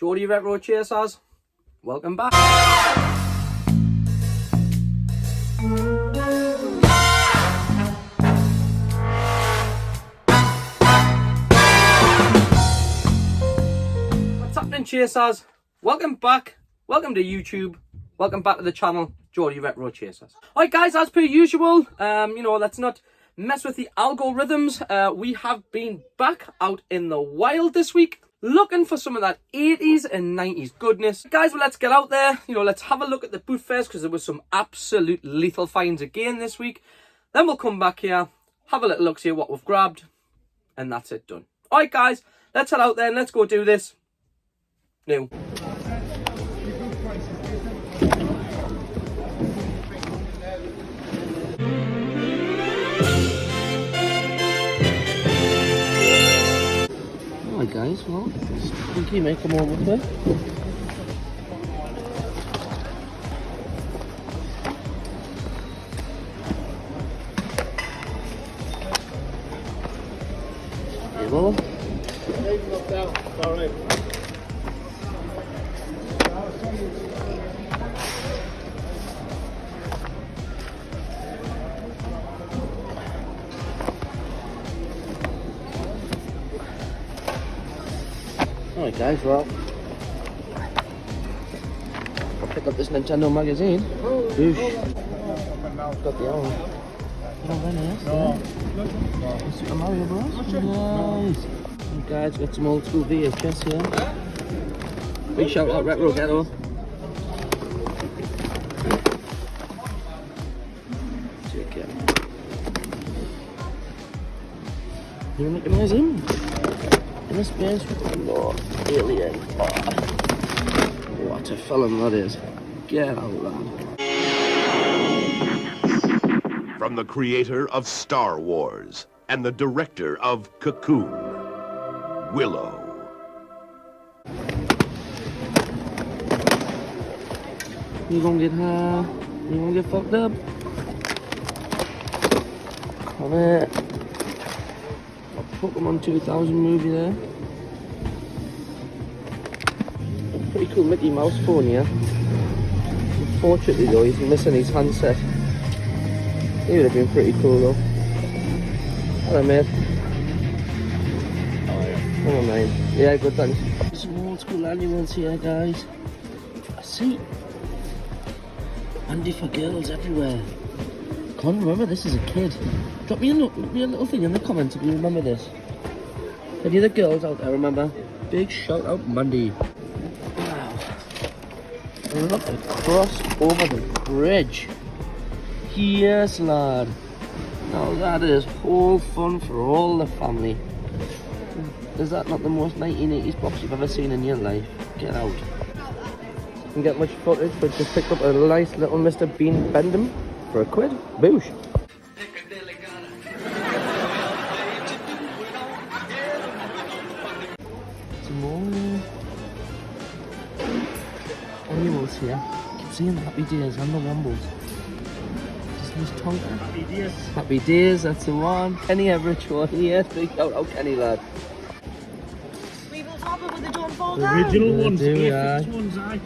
Geordie Retro Chasers, welcome back. What's happening, Chasers? Welcome back. Welcome to YouTube. Welcome back to the channel, Geordie Retro Chasers. Alright guys, as per usual, let's not mess with the algorithms. We have been back out in the wild this week, looking for some of that 80s and 90s goodness. Guys, well, let's get out there. Let's have a look at the boot fairs, because there was some absolute lethal finds again this week. Then we'll come back here, have a little look, see what we've grabbed, and that's it done. Alright guys, let's head out there and let's go do this. Now. Alright guys, well, Stinky may come over there. Hey, well. Alright. Alright guys, well, I'll pick up this Nintendo magazine. Boosh. Got the old. Super Mario Bros. Nice. And guys, got some old school VHS here. Big shout out Retro Ghetto. Check it. You recognize him? In the space with Lord Alien. Oh, what a film that is. Get out, lad. From the creator of Star Wars and the director of Cocoon, Willow. You gonna get high? You gonna get fucked up? Come here. Pokemon 2000 movie there. A pretty cool Mickey Mouse phone here. Unfortunately though, he's missing his handset. He would have been pretty cool though. Hello mate. Never mind. Yeah, good thanks. Some old school annuals here guys. I see Andy for girls everywhere. Can't remember this as a kid. Drop me a little thing in the comments if you remember this. Any of the girls out there remember? Big shout out Mandy. Wow. Look across over the bridge. Yes lad. Now that is whole fun for all the family. Is that not the most 1980s box you've ever seen in your life? Get out. Didn't get much footage, but just picked up a nice little Mr. Bean Bendham for £1. Boosh. Some more annuals here. Keep seeing the Happy Days and the Wombles. Just nice tonker. Happy Days. Happy Days, that's the one. Kenny Everett one here. Big shout out Kenny lad. Weebles Hopper with the John Paul The original ones, do, the yeah. ones, aye.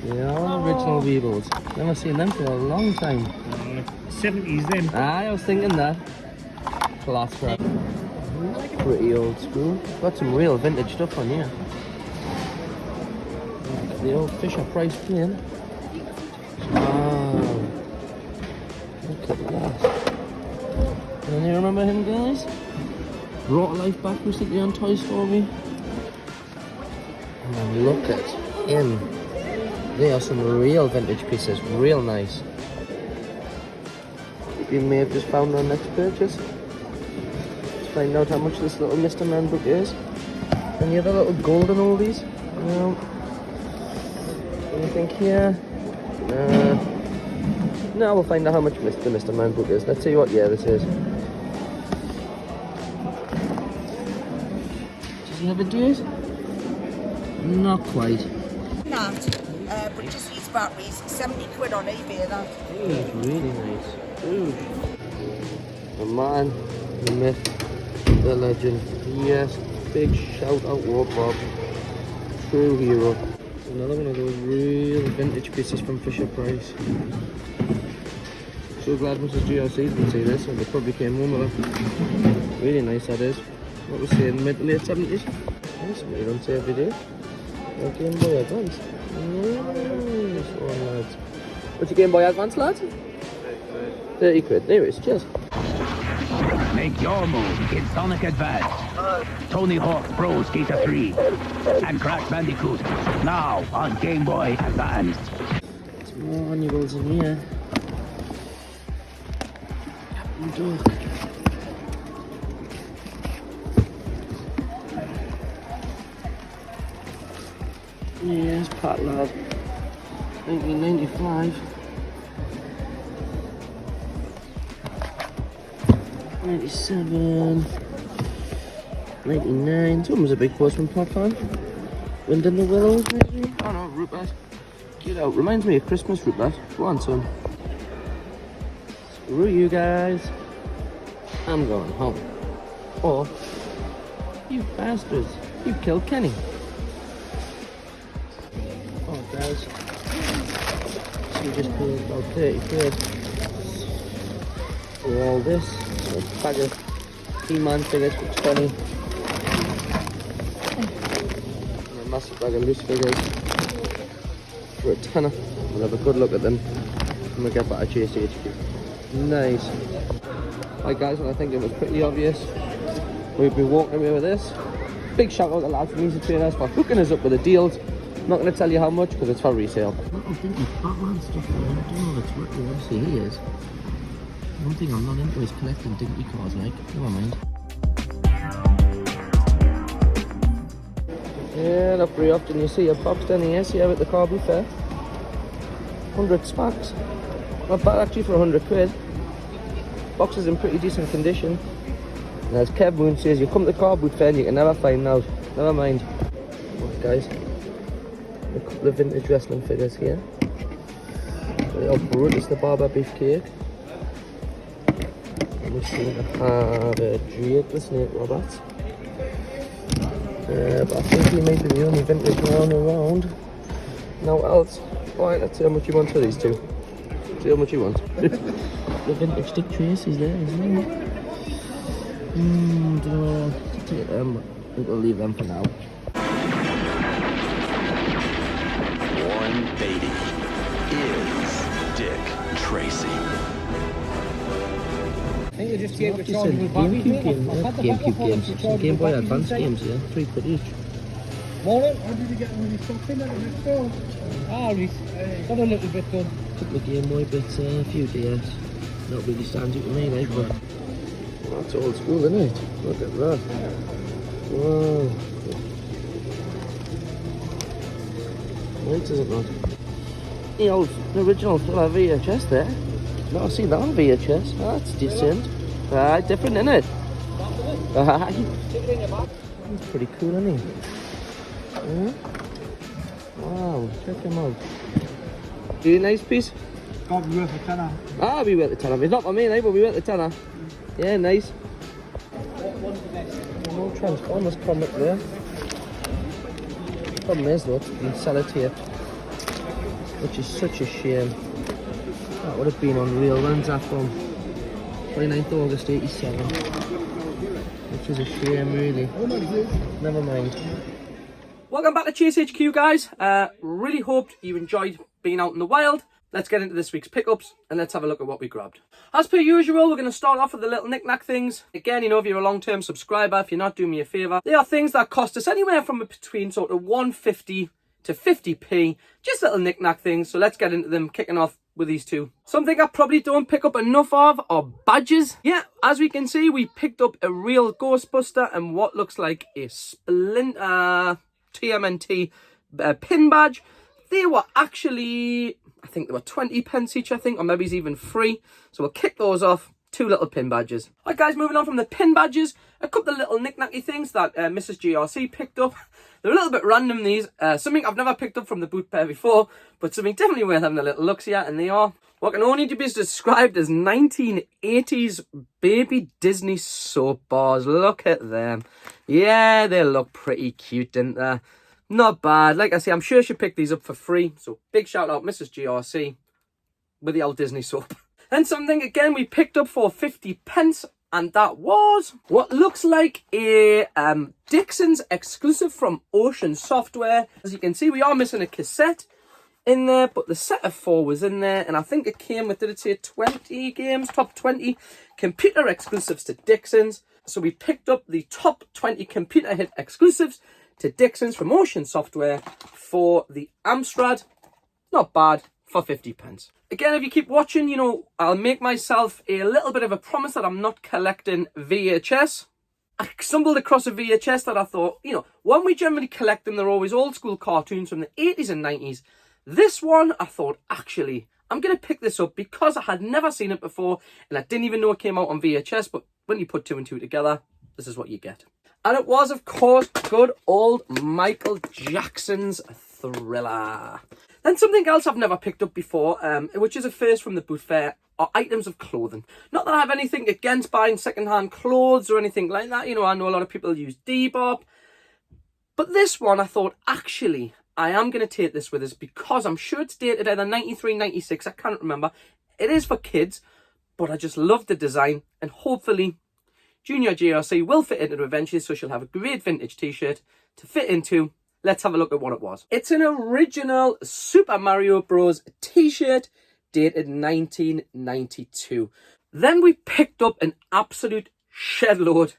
Yeah, original Weebles. Never seen them for a long time. 70s then. I was thinking that. Class right. Pretty old school. Got some real vintage stuff on here. The old Fisher Price plane. Wow. Look at that. Can you remember him guys? Brought life back recently on Toy Story. And look at him. They are some real vintage pieces, real nice. You may have just found our next purchase. Let's find out how much this little Mr. Man book is. Any other little golden oldies? No. Anything here? No, we'll find out how much the Mr. Man book is. Let's see what year this is. Does he have a date? Not quite. That, but it just needs batteries. 70 quid on eBay, that. Ooh, that's really nice. Ooh. The man, the myth, the legend. Yes, big shout out, War Bob. true hero. Another one of those real vintage pieces from Fisher Price. So glad Mrs. GRC didn't see this, and they probably came home with it. Really nice that is. What was saying, mid to late 70s? That's something you don't see every day. Like Game Boy Advance. Nice one, lads. What's your Game Boy Advance, lads? 30 quid. There it is. Cheers. Make your move in Sonic Advance. Tony Hawk Pro Skater 3 and Crash Bandicoot now on Game Boy Advance. There's more annuals in here. Yes, Pat Lad. 1995. 97. 99. Someone was a big Postman platform. Wind in the Willows, maybe? Oh no, Rupert. Get out. Reminds me of Christmas, Rupert. Go on, son. Screw you guys. I'm going home. Or, you bastards. You killed Kenny. Oh, guys. So you just paid about 30 quid for all this. So a bag of He-Man figures for 20. And a massive bag of loose figures for a tenner. We'll have a good look at them when we get back to GameCube. Nice. Right guys, and I think it was pretty obvious. We've been walking away with this. Big shout out to the lads from Easy Trainers for hooking us up with the deals. I'm not going to tell you how much because it's for resale. Little dinky Batman stuff there. I don't know if it's what obviously he is. One thing I'm not into is collecting dinky cars, like. Never mind. Yeah, not very often you see a box NES here at the car boot fair. 100 smacks. Not bad actually for 100 quid. Box is in pretty decent condition. And as Kev Moon says, you come to the car boot fair and you can never find out. Never mind. Look guys, a couple of vintage wrestling figures here. Little Brutus the Barber Beefcake. And we seem to have a Drake the Snake Roberts. But I think he may be the only vintage one around. Now what else? Alright, let's see how much you want for these two. See how much you want. The vintage Dick Tracy's there, isn't it? Don't know. Take them. We'll leave them for now. Warren Beatty is Dick Tracy. I think they just gave it GameCube games, yeah. GameCube games. Some Game Boy Advance games, yeah. 3 quid each. Morning, how did you get when you stopped in at the next door? Ah, we got a little bit done. Couple of Game Boy bits, a few DS. Not really stands out to me, like, but that's old school, isn't it? Look at that. Wow. Right, is it not? The original filler VHS there. Not seen that on VHS. That's decent. Different, isn't it? He's pretty cool, isn't he? Yeah? Wow, check him out. Do a nice piece? Can't be worth a tenner. Ah, we worth the tenner. It's not for me, but we worth the tenner. Yeah, nice. No Transformers comic there. Problem is though, it's been sellotape, which is such a shame. That would have been on real. When's that from? 29th August 87. Which is a shame, really. Never mind. Welcome back to Chase HQ, guys. Really hoped you enjoyed being out in the wild. Let's get into this week's pickups and let's have a look at what we grabbed. As per usual, we're going to start off with the little knick-knack things. Again, you know, if you're a long-term subscriber, if you're not, do me a favour. They are things that cost us anywhere from between sort of 150 to 50p. Just little knick-knack things. So let's get into them, kicking off with these two. Something I probably don't pick up enough of are badges. Yeah, as we can see, we picked up a real Ghostbuster and what looks like a Splinter TMNT pin badge. They were actually, I think they were 20 pence each, I think, or maybe it's even free. So we'll kick those off. 2 little pin badges. Alright guys, moving on from the pin badges, a couple of little knick-knacky things that Mrs. GRC picked up. They're a little bit random, these. Something I've never picked up from the boot pair before, but something definitely worth having a little look here, and they are what can only be described as 1980s baby Disney soap bars. Look at them. Yeah, they look pretty cute, don't they? Not bad. Like I say, I'm sure she picked these up for free. So big shout out, Mrs. GRC, with the old Disney soap. And something, again, we picked up for 50 pence. And that was what looks like a Dixon's exclusive from Ocean Software. As you can see, we are missing a cassette in there, but the set of 4 was in there. And I think it came with, did it say 20 games? Top 20 computer exclusives to Dixon's. So we picked up the top 20 computer hit exclusives to Dixon's from Ocean Software for the Amstrad. Not bad for 50 pence. Again, if you keep watching, you know, I'll make myself a little bit of a promise that I'm not collecting VHS. I stumbled across a VHS that I thought, you know, when we generally collect them, they're always old school cartoons from the 80s and 90s. This one, I thought, actually, I'm going to pick this up because I had never seen it before and I didn't even know it came out on VHS. But when you put 2 and 2 together, this is what you get. And it was, of course, good old Michael Jackson's Thriller. Then something else I've never picked up before, which is a first from the boot fair, are items of clothing. Not that I have anything against buying second-hand clothes or anything like that. You know, I know a lot of people use Depop. But this one, I thought, actually, I am going to take this with us because I'm sure it's dated either 93, 96, I can't remember. It is for kids, but I just love the design. And hopefully, Junior JRC will fit into it eventually, so she'll have a great vintage t-shirt to fit into. Let's have a look at what it was. It's an original Super Mario Bros. T-shirt dated 1992. Then we picked up an absolute shed load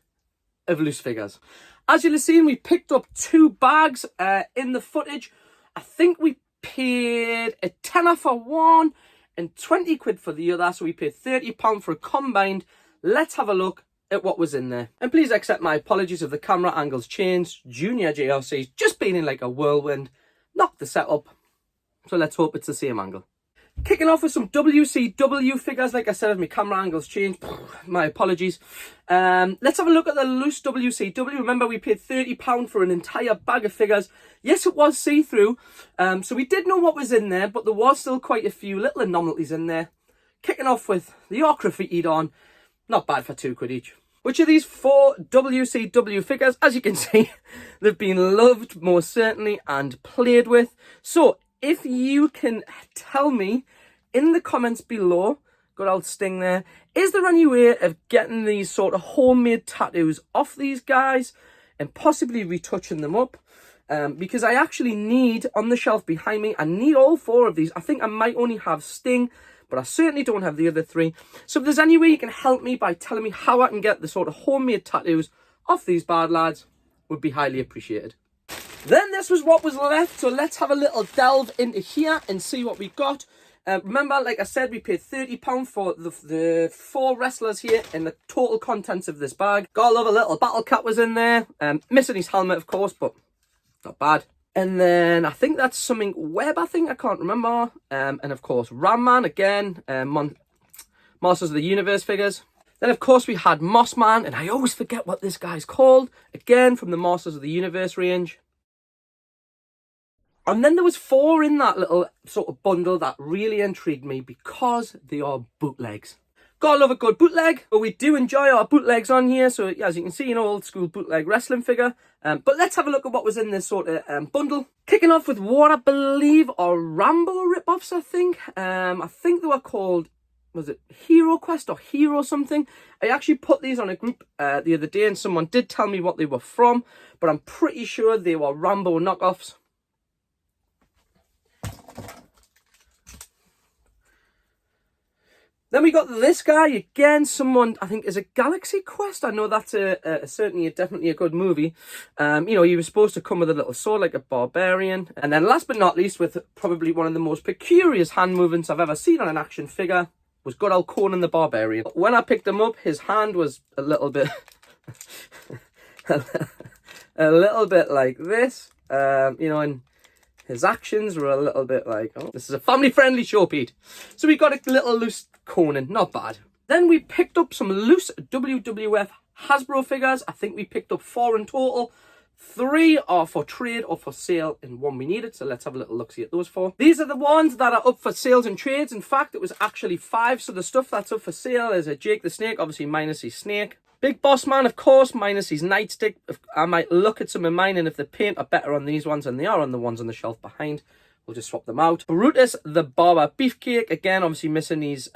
of loose figures. As you'll have seen, we picked up 2 bags in the footage. I think we paid a tenner for one and 20 quid for the other. So we paid £30 for a combined. Let's have a look at what was in there. And please accept my apologies if the camera angles changed. Junior JRC's just been in like a whirlwind, knocked the setup. So let's hope it's the same angle. Kicking off with some WCW figures. Like I said, if my camera angles changed, my apologies. Let's have a look at the loose WCW. Remember, we paid £30 for an entire bag of figures. Yes, it was see-through. So we did know what was in there, but there was still quite a few little anomalies in there. Kicking off with the Arc graffitied on. Not bad for 2 quid each. Which of these 4 WCW figures, as you can see, they've been loved most certainly and played with. So if you can tell me in the comments below, good old Sting there, is there any way of getting these sort of homemade tattoos off these guys and possibly retouching them up? Because I actually need, on the shelf behind me, I need all 4 of these. I think I might only have Sting, but I certainly don't have the other 3. So if there's any way you can help me by telling me how I can get the sort of homemade tattoos off these bad lads, would be highly appreciated. Then this was what was left, so let's have a little delve into here and see what we got. Remember, like I said, we paid £30 for the 4 wrestlers here and the total contents of this bag. Gotta love a little Battle Cat was in there. Missing his helmet, of course, but not bad. And then I think that's something Web, I think, I can't remember. And of course, Ram Man again, Masters of the Universe figures. Then of course we had Moss Man, and I always forget what this guy's called. Again, from the Masters of the Universe range. And then there was 4 in that little sort of bundle that really intrigued me because they are bootlegs. Gotta love a good bootleg, but we do enjoy our bootlegs on here. So as you can see, an old school bootleg wrestling figure. But let's have a look at what was in this sort of bundle. Kicking off with what I believe are Rambo rip-offs, I think. I think they were called, was it Hero Quest or Hero something? I actually put these on a group the other day and someone did tell me what they were from. But I'm pretty sure they were Rambo knockoffs. Then we got this guy, again, someone, I think, is a Galaxy Quest. I know that's certainly definitely a good movie. You know, he was supposed to come with a little sword like a barbarian. And then last but not least, with probably one of the most precarious hand movements I've ever seen on an action figure, was good old Conan the Barbarian. When I picked him up, his hand was a little bit, a little bit like this, you know, and his actions were a little bit like, oh, this is a family-friendly show, Pete. So we got a little loose Conan, not bad. Then we picked up some loose WWF Hasbro figures. I think we picked up 4 in total. 3 are for trade or for sale and 1 we needed. So let's have a little look see at those 4. These are the ones that are up for sales and trades. In fact, it was actually 5. So the stuff that's up for sale is a Jake the Snake, obviously minus his snake. Big Boss Man, of course, minus his nightstick. I might look at some of mine, and if the paint are better on these ones than they are on the ones on the shelf behind, we'll just swap them out. Brutus the Barber Beefcake, again, obviously missing these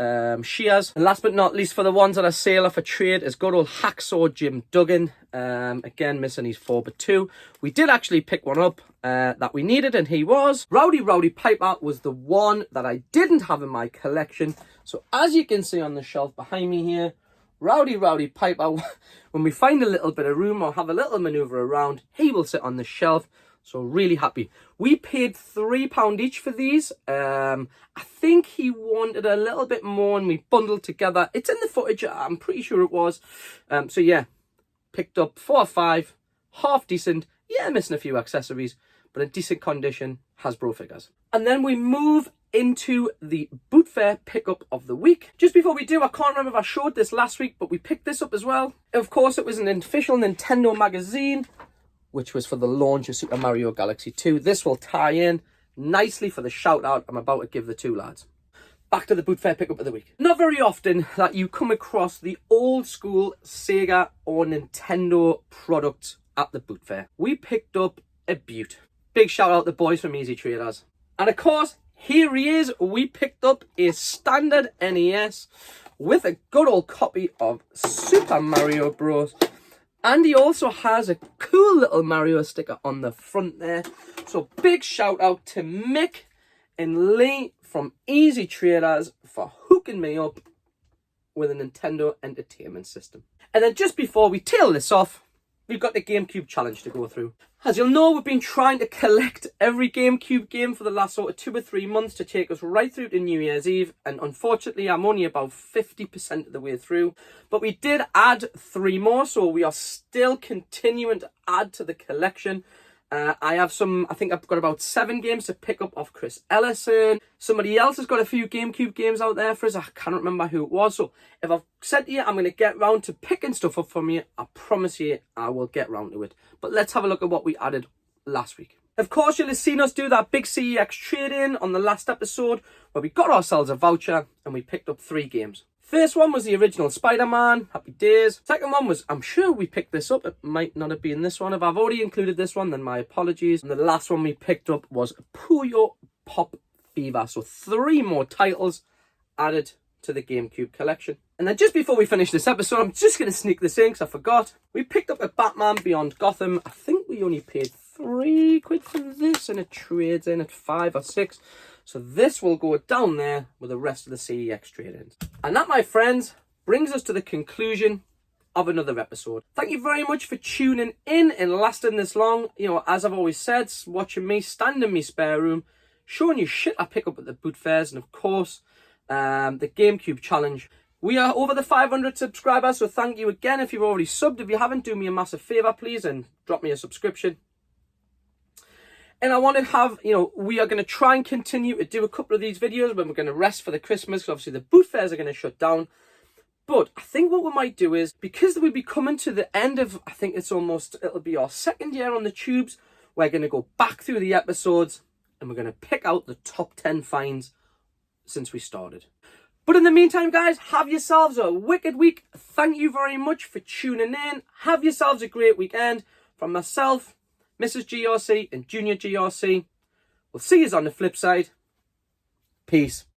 shears. And last but not least, for the ones that are sale or for trade, is good old Hacksaw Jim Duggan. Again, missing his 4x2. We did actually pick one up that we needed, and he was Rowdy Piper. Was the one that I didn't have in my collection. So as you can see on the shelf behind me here, Rowdy Piper, when we find a little bit of room or have a little maneuver around, he will sit on the shelf. So really happy. We paid £3 each for these. I think he wanted a little bit more and we bundled together. It's in the footage, I'm pretty sure it was. So yeah, picked up 4 or 5, half decent. Yeah, missing a few accessories, but in decent condition Hasbro figures. And then we move into the Boot Fair pickup of the week. Just before we do, I can't remember if I showed this last week, but we picked this up as well. Of course, it was an official Nintendo magazine, which was for the launch of Super Mario Galaxy 2. This will tie in nicely for the shout out I'm about to give the two lads. Back to the Boot Fair pickup of the week. Not very often that you come across the old school Sega or Nintendo products at the Boot Fair. We picked up a beaut. Big shout out to the boys from Easy Traders. And of course, here he is. We picked up a standard NES with a good old copy of Super Mario Bros. And he also has a cool little Mario sticker on the front there. So big shout out to Mick and Lee from Easy Traders for hooking me up with a Nintendo Entertainment System. And then just before we tail this off, we've got the GameCube challenge to go through. As you'll know, we've been trying to collect every GameCube game for the last sort of 2 or 3 months to take us right through to New Year's Eve. And unfortunately, I'm only about 50% of the way through. But we did add 3 more, so we are still continuing to add to the collection. I think I've got about 7 games to pick up off Chris Ellison. Somebody else has got a few GameCube games out there for us. I can't remember who it was. So if I've said to you, I'm going to get round to picking stuff up from you, I promise you I will get round to it. But let's have a look at what we added last week. Of course, you'll have seen us do that big CEX trade-in on the last episode where we got ourselves a voucher and we picked up 3 games. First one was the original Spider-Man, happy days. Second one was, I'm sure we picked this up, it might not have been this one. If I've already included this one, then my apologies. And the last one we picked up was Puyo Pop Fever. So 3 more titles added to the GameCube collection. And then just before we finish this episode, I'm just going to sneak this in because I forgot. We picked up a Batman Beyond Gotham. I think we only paid £3 for this and it trades in at 5 or 6. So this will go down there with the rest of the CEX trade-ins. And that, my friends, brings us to the conclusion of another episode. Thank you very much for tuning in and lasting this long. You know, as I've always said, watching me stand in my spare room, showing you shit I pick up at the boot fairs, and of course, the GameCube challenge. We are over the 500 subscribers, so thank you again. If you've already subbed, if you haven't, do me a massive favour, please, and drop me a subscription. And I want to have, you know, we are going to try and continue to do a couple of these videos when we're going to rest for the Christmas. Because obviously the boot fairs are going to shut down. But I think what we might do is, because we'll be coming to the end of, I think it'll be our 2nd year on the tubes. We're going to go back through the episodes and we're going to pick out the top 10 finds since we started. But in the meantime, guys, have yourselves a wicked week. Thank you very much for tuning in. Have yourselves a great weekend. From myself, Mrs. GRC and Junior GRC. We'll see you on the flip side. Peace.